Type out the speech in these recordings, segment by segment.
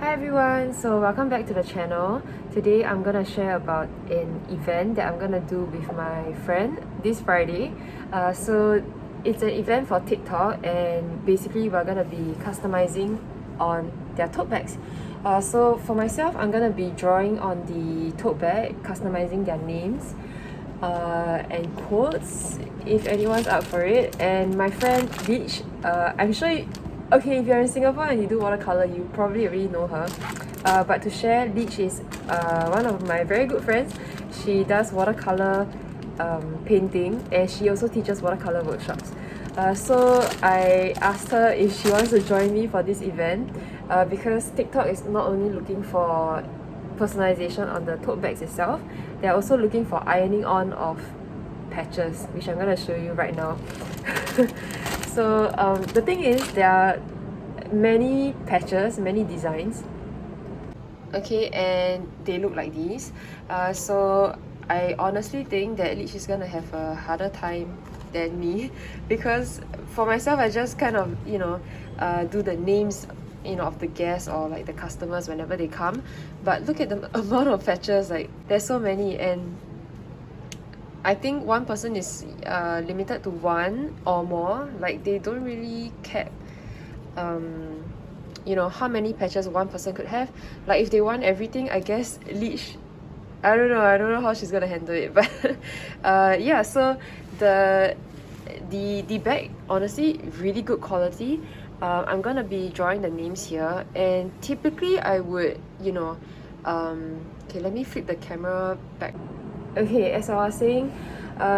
Hi everyone, so welcome back to the channel. Today I'm gonna share about an event that I'm gonna do with my friend this Friday. So it's an event for TikTok, and basically we're gonna be customizing on their tote bags. So for myself, I'm gonna be drawing on the tote bag, customizing their names and quotes if anyone's up for it. And my friend Beach, I'm sure okay, if you're in Singapore and you do watercolor, you probably already know her. But to share, Leach is one of my very good friends. She does watercolor painting, and she also teaches watercolor workshops. So I asked her if she wants to join me for this event because TikTok is not only looking for personalization on the tote bags itself, they're also looking for ironing on of patches, which I'm going to show you right now. So the thing is, there are many patches, many designs. Okay, and they look like these. So I honestly think that Leach is gonna have a harder time than me because for myself, I just kind of, do the names, of the guests or like the customers whenever they come. But look at the amount of patches, like there's so many, and I think one person is limited to one or more. Like they don't really cap how many patches one person could have. Like if they want everything, I guess Leech, I don't know how she's gonna handle it. But yeah, so the bag, honestly, really good quality. I'm gonna be drawing the names here, and typically I would, okay, let me flip the camera back. Okay, as I was saying,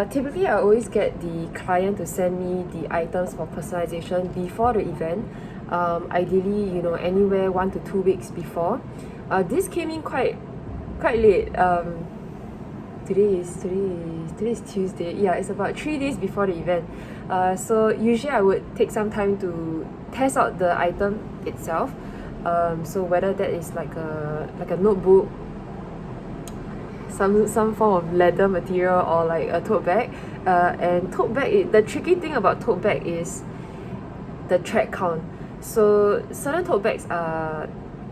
typically I always get the client to send me the items for personalization before the event. Ideally, anywhere 1 to 2 weeks before. This came in quite late. Today is Tuesday. Yeah, it's about 3 days before the event. So usually I would take some time to test out the item itself. So whether that is like a notebook, some form of leather material, or like a tote bag. And tote bag, the tricky thing about tote bag is the tread count. So certain tote bags are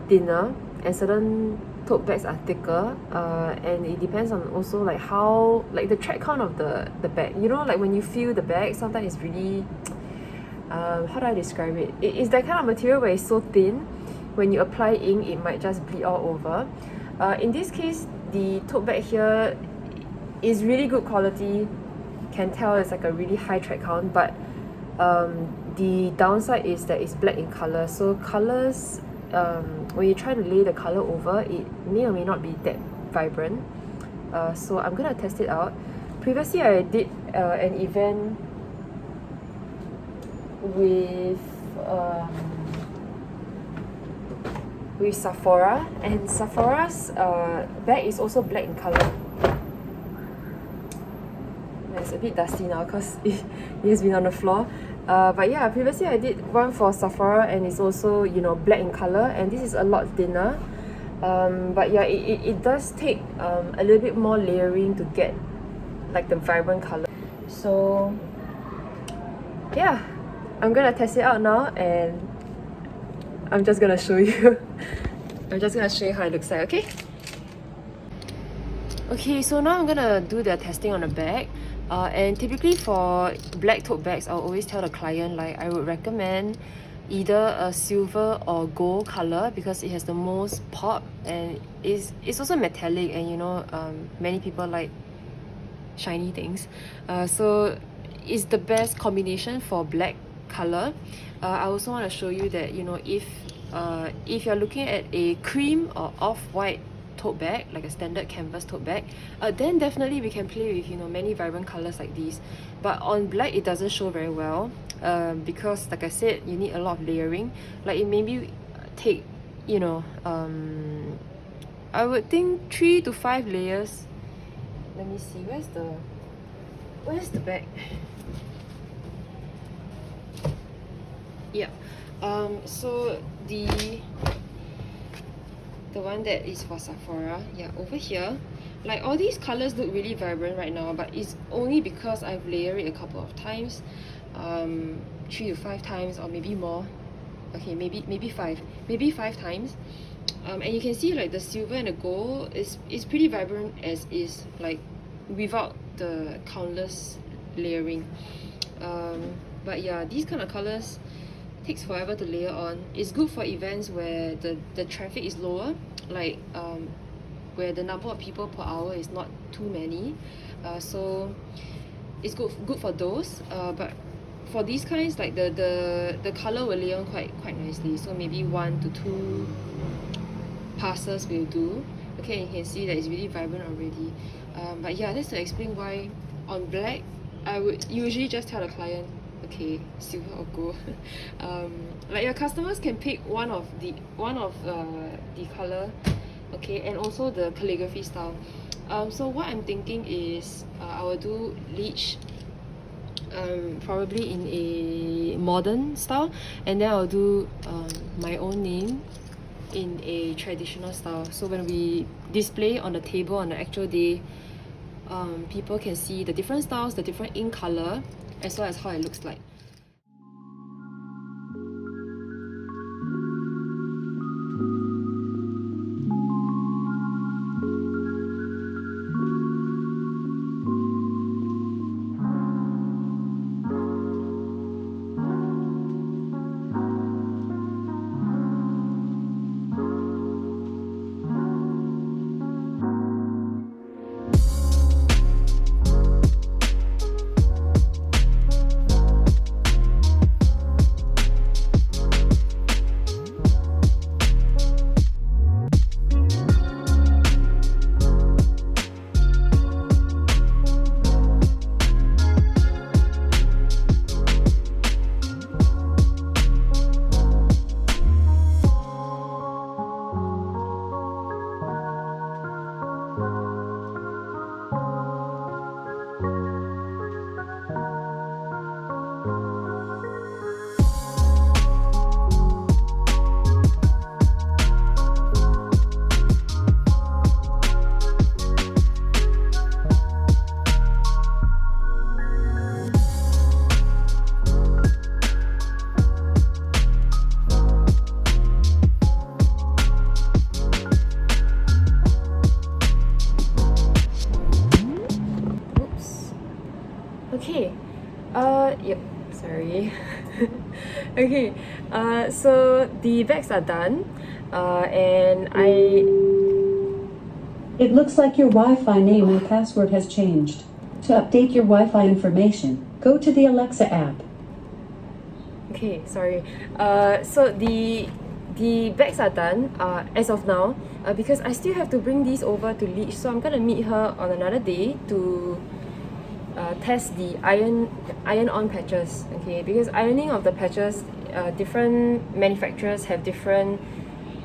thinner and certain tote bags are thicker, and it depends on also like how, like the tread count of the bag. Like when you feel the bag, sometimes it's really how do I describe it? It's that kind of material where it's so thin, when you apply ink it might just bleed all over. In this case, the tote bag here is really good quality. Can tell it's like a really high tread count, but the downside is that it's black in color. So colors, when you try to lay the color over, it may or may not be that vibrant. So I'm gonna test it out. Previously I did an event with Sephora, and Sephora's bag is also black in color. It's a bit dusty now because it has been on the floor. But yeah, previously I did one for Sephora, and it's also black in color, and this is a lot thinner. But yeah, it does take a little bit more layering to get like the vibrant color. So yeah, I'm gonna test it out now, and I'm just gonna show you. I'm just gonna show you how it looks like, okay? Okay, so now I'm gonna do the testing on the bag. And typically for black tote bags, I'll always tell the client, like, I would recommend either a silver or gold color because it has the most pop, and it's also metallic, and many people like shiny things. So it's the best combination for black color. I also want to show you that if you're looking at a cream or off-white tote bag, like a standard canvas tote bag, then definitely we can play with many vibrant colors like these. But on black it doesn't show very well, because like I said, you need a lot of layering. Like it maybe take I would think 3 to 5 layers. Let me see, where's the bag? Yeah, so the one that is for Sephora, yeah, over here, like all these colors look really vibrant right now, but it's only because I've layered it a couple of times, 3 to 5 times, or maybe more. Okay, maybe 5 times. And you can see like the silver and the gold is pretty vibrant as is, like without the countless layering. But yeah, these kind of colors takes forever to layer on. It's good for events where the traffic is lower, like where the number of people per hour is not too many. So it's good for those. But for these kinds, like the color will layer on quite nicely. So maybe 1 to 2 passes will do. Okay, you can see that it's really vibrant already. But yeah, that's to explain why on black I would usually just tell the client, okay, silver or gold. Like your customers can pick one of the color, okay, and also the calligraphy style. So what I'm thinking is I will do leech, probably in a modern style, and then I'll do my own name in a traditional style. So when we display on the table on the actual day, people can see the different styles, the different ink color, as well as how it looks like. Okay, yep, sorry. Okay, so the bags are done, and It looks like your Wi-Fi name and password has changed. To update your Wi-Fi information, go to the Alexa app. Okay, sorry. So the bags are done as of now, because I still have to bring these over to Leach, so I'm gonna meet her on another day to test the iron-on patches. Okay, because ironing of the patches, different manufacturers have different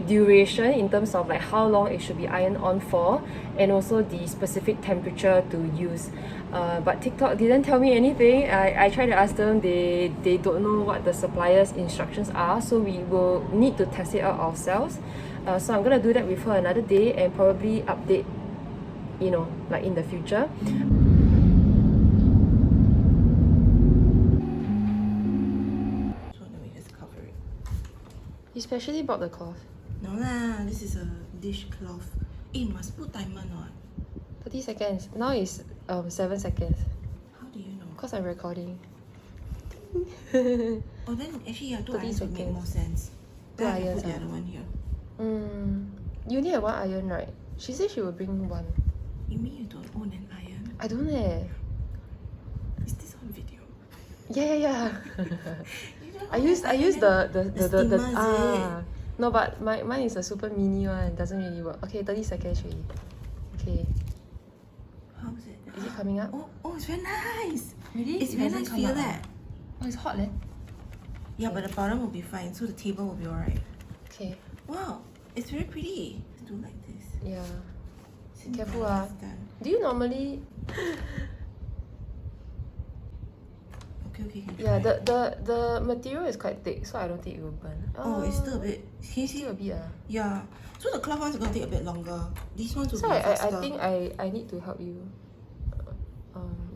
duration in terms of like how long it should be ironed on for, and also the specific temperature to use. But TikTok didn't tell me anything. I tried to ask them, they don't know what the supplier's instructions are, so we will need to test it out ourselves. So I'm gonna do that with her another day and probably update, you know, like in the future. You specially bought the cloth. No lah, this is a dishcloth. Eh, must put timer not? 30 seconds. Now is 7 seconds. How do you know? Because I'm recording. Oh, then actually yeah, 2 irons would make more sense. Two Then I can irons, put the other one here. You only have 1 iron, right? She said she will bring 1. You mean you don't own an iron? I don't have. Is this on video? Yeah. You don't I own use an the steamer, is it? No, but mine is a super mini one. Doesn't really work. Okay, 30 seconds already. Okay. How is it? Is it coming up? Oh, it's very nice. Really? It's very nice. Feel that. Oh, it's hot, leh. Yeah, but the bottom will be fine, so the table will be alright. Okay. Wow, it's very pretty. Let's do like this. Yeah. Since Careful, my last done. Do you normally... Okay, can Yeah, try. the material is quite thick, so I don't think it will burn. Oh, it's still a bit. Can you see? Still a bit, Yeah. So the cloth ones are gonna take a bit longer. These ones will So be I faster. think I need to help you.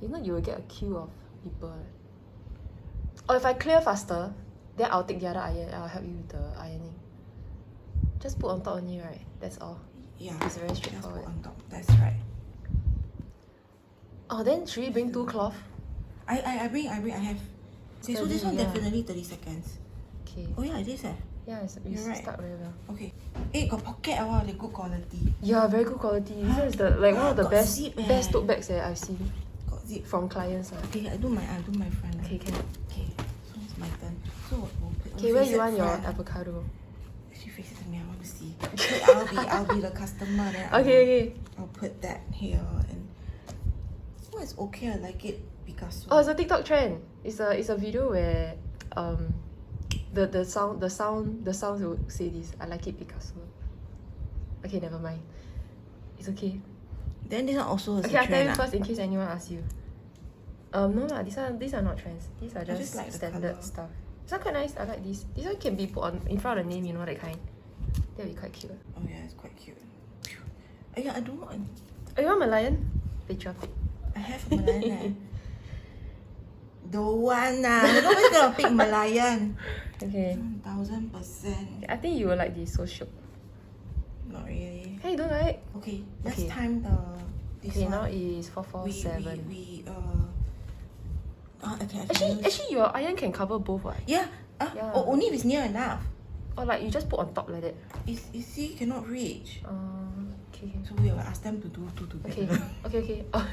If not, you will get a queue of people. Or if I clear faster, then I'll take the other iron. I'll help you with the ironing. Just put on top only, right? That's all. Yeah, It's very just put straightforward. on top. That's right. Oh, then should we bring 2 cloth? I bring. I have. Okay, so this one Yeah. definitely 30 seconds. Okay. Oh yeah, it is eh. Yeah, it's You're right. stuck very well. Okay. Eh, got pocket oh, the good quality. Yeah, very good quality. This one is the like one of the Got best zip eh. best tote bags I've seen Got zip. from clients. Okay, I do my friend. Okay, can. Okay, so it's my turn. So we'll put. Okay, where you want your front. avocado? She faces me. I want to see. Okay, I'll be the customer then. Okay. I'll put that here and. Oh, it's okay. I like it. Picasso. Oh, it's a TikTok trend. It's a video where the sounds will say this. I like it, Picasso. Okay, never mind. It's okay. Then this one also is Okay, a I'll tell trend. you first in case anyone asks you. No lah, these are not trends. These are just just like the standard colour. stuff. This one quite nice. I like this. This one can be put on in front of the name, you know, that kind. That'll be quite cute. Oh yeah, it's quite cute. Yeah, I don't want. Oh, you want Malayan? Patriotic. I have Malayan. Eh. Don't want nah. Nobody's gonna pick Malayan. Okay. 1000%. I think you will like this. So shook. Not really. Hey, you don't like? Okay, let's Okay. time this Okay, one. now is 447. Okay, I can use. Actually, your iron can cover both, what? Yeah. Yeah. Oh, only if it's near enough. Or like you just put on top like that. You see, cannot reach. Okay. So we will ask them to do two together. Okay. Oh.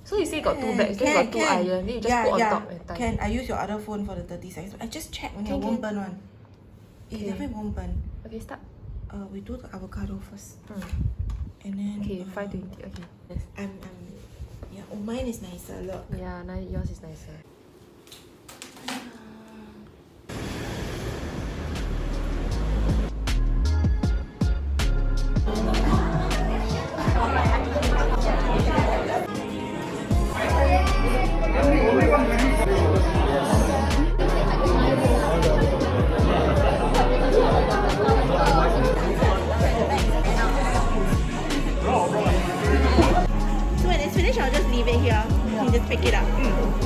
So you say got 2 bags, then you got 2 iron, then you just put on top and tie. Can I use your other phone for the 30 seconds? I just check when it won't burn one. It Okay. definitely won't burn. Okay, start. We do the avocado first, Hmm. and then. Okay, 520. Okay. Yes. Yeah. Oh, mine is nicer. Look. Yeah, now yours is nicer. So when it's finished, I'll just leave it here. You can just pick it up.